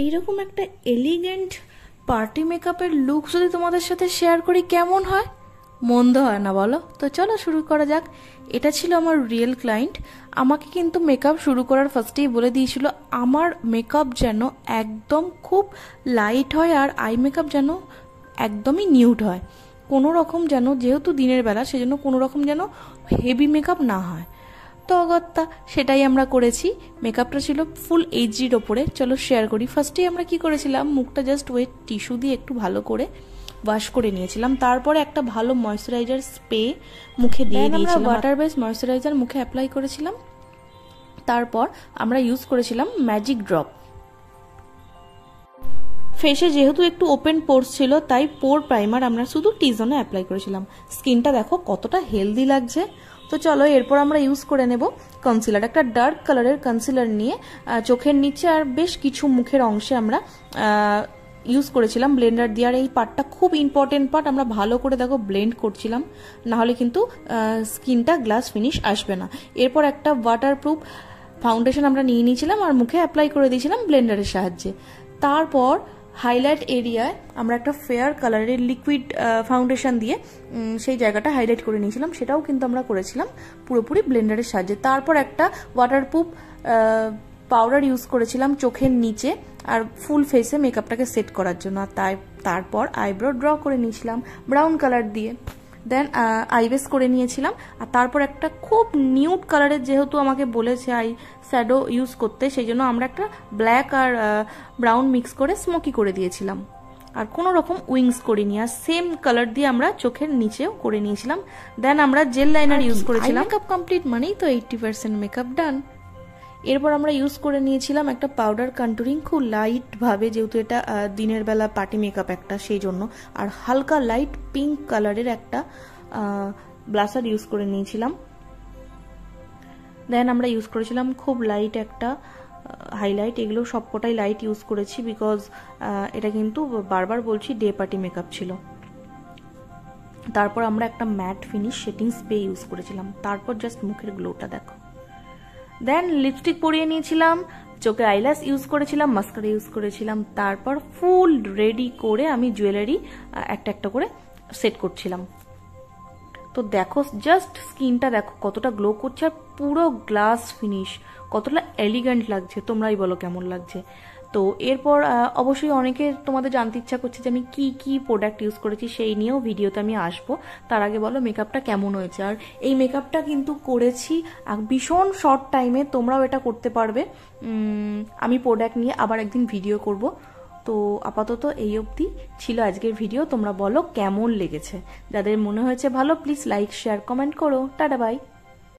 এইরকম একটা elegant party মেকআপের লুক যদি তোমাদের সাথে শেয়ার করি কেমন হয়? মন্দ হয় না বলো? তো চলো শুরু করা যাক। এটা ছিল আমার রিয়েল ক্লায়েন্ট। আমাকে কিন্তু মেকআপ শুরু করার ফার্স্টেই বলে দিয়েছিল আমার মেকআপ যেন একদম খুব লাইট হয় আর আই মেকআপ যেন একদমই নিউড হয়, কোনো রকম যেন, যেহেতু দিনের বেলা সেজন্য কোনো রকম যেন হেভি মেকআপ না হয়। তো অগত্যা সেটাই আমরা করেছি। মেকআপটা ছিল ফুল এইচডির ওপরে। চলো শেয়ার করি। ফার্স্টেই আমরা কি করেছিলাম, মুখটা জাস্ট ওয়েট টিস্যু দিয়ে একটু ভালো করে ওয়াশ করে নিয়েছিলাম। তারপরে একটা ভালো ময়শ্চারাইজার স্প্রে মুখে দিয়ে দিয়েছিলাম, ওয়াটার বেস ময়শ্চারাইজার মুখে অ্যাপ্লাই করেছিলাম। তারপর আমরা ইউজ করেছিলাম ম্যাজিক ড্রপ। ফেসে যেহেতু একটু ওপেন পোর্স ছিল তাই পোর প্রাইমার আমরা শুধু টি জোনে অ্যাপ্লাই করেছিলাম। স্কিনটা দেখো কতটা হেলদি লাগছে। তো চলো এরপর আমরা ইউজ করে নেব কনসিলার। একটা ডার্ক কালারের কনসিলার নিয়ে চোখের নিচে আর বেশ কিছু মুখের অংশে আমরা ইউজ করেছিলাম ব্লেন্ডার দিয়ে। আর এই পার্টটা খুব ইম্পর্টেন্ট পার্ট, আমরা ভালো করে দেখো ব্লেন্ড করছিলাম, নাহলে কিন্তু স্কিনটা গ্লাস ফিনিশ আসবে না। এরপর একটা ওয়াটারপ্রুফ ফাউন্ডেশন আমরা নিয়ে নিয়েছিলাম আর মুখে অ্যাপ্লাই করে দিয়েছিলাম ব্লেন্ডারের সাহায্যে। তারপর হাইলাইট এরিয়ায় আমরা একটা ফেয়ার কালারের লিকুইড ফাউন্ডেশন দিয়ে সেই জায়গাটা হাইলাইট করে নিয়েছিলাম, সেটাও কিন্তু আমরা করেছিলাম পুরোপুরি ব্লেন্ডারের সাহায্যে। তারপর একটা ওয়াটারপ্রুফ পাউডার ইউজ করেছিলাম চোখের নিচে আর ফুল ফেসে মেকআপটাকে সেট করার জন্য। তারপর আইব্রো ড্র করে নিয়েছিলাম ব্রাউন কালার দিয়ে, দেন আইবেস করে নিয়েছিলাম। আর তারপর একটা খুব নিউড কালারের, যেহেতু আমাকে বলেছে আই শ্যাডো ইউজ করতে, সেই জন্য আমরা একটা ব্ল্যাক আর ব্রাউন মিক্স করে স্মোকি করে দিয়েছিলাম। আর কোনো রকম উইংস করিনি। আর সেম কালার দিয়ে আমরা চোখের নিচেও করে নিয়েছিলাম। দেন আমরা জেল লাইনার ইউজ করেছিলাম। মেকআপ কমপ্লিট মানেই তো 80% মেকআপ ডান। এরপর আমরা ইউজ করে নিয়েছিলাম একটা পাউডার কন্টুরিং, খুব লাইট ভাবে, যেহেতু এটা দিনের বেলা পার্টি মেকআপ একটা, সেই জন্য। আর হালকা লাইট পিঙ্ক কালারের একটা ব্লাশার ইউজ করে নিয়েছিলাম। দেন আমরা ইউজ করেছিলাম খুব লাইট একটা হাইলাইট। এগুলো সবকটাই লাইট ইউজ করেছি বিকজ এটা কিন্তু বারবার বলছি ডে পার্টি মেকআপ ছিল। তারপর আমরা একটা mat finish setting spray use করেছিলাম। তারপর জাস্ট মুখের গ্লোটা দেখো। দেন লিপস্টিক পরিয়ে নিয়েছিলাম, চোখে আইল্যাশ ইউজ করেছিলাম, মাস্কারা ইউজ করেছিলাম। তারপর ফুল রেডি করে আমি জুয়েলারি একটা একটা করে সেট করছিলাম। তো দেখো জাস্ট স্কিনটা দেখো কতটা গ্লো করছে আর পুরো গ্লাস ফিনিশ, কতটা এলিগেন্ট লাগছে। তোমরাই বলো কেমন লাগছে। তো এরপর অবশ্যই অনেকে তোমাদের জানতে ইচ্ছা করছে যে আমি কি কি প্রোডাক্ট ইউজ করেছি, সেই নিয়েও ভিডিওতে আমি আসবো। তার আগে বলো মেকআপটা কেমন হয়েছে। আর এই মেকআপটা কিন্তু করেছি ভীষণ শর্ট টাইমে, তোমরাও এটা করতে পারবে। আমি প্রোডাক্ট নিয়ে আবার একদিন ভিডিও করব। তো আপাতত এই অবধি ছিল আজকের ভিডিও। তোমরা বলো কেমন লেগেছে। যাদের মনে হয়েছে ভালো, প্লিজ লাইক শেয়ার কমেন্ট করো। Tata bye.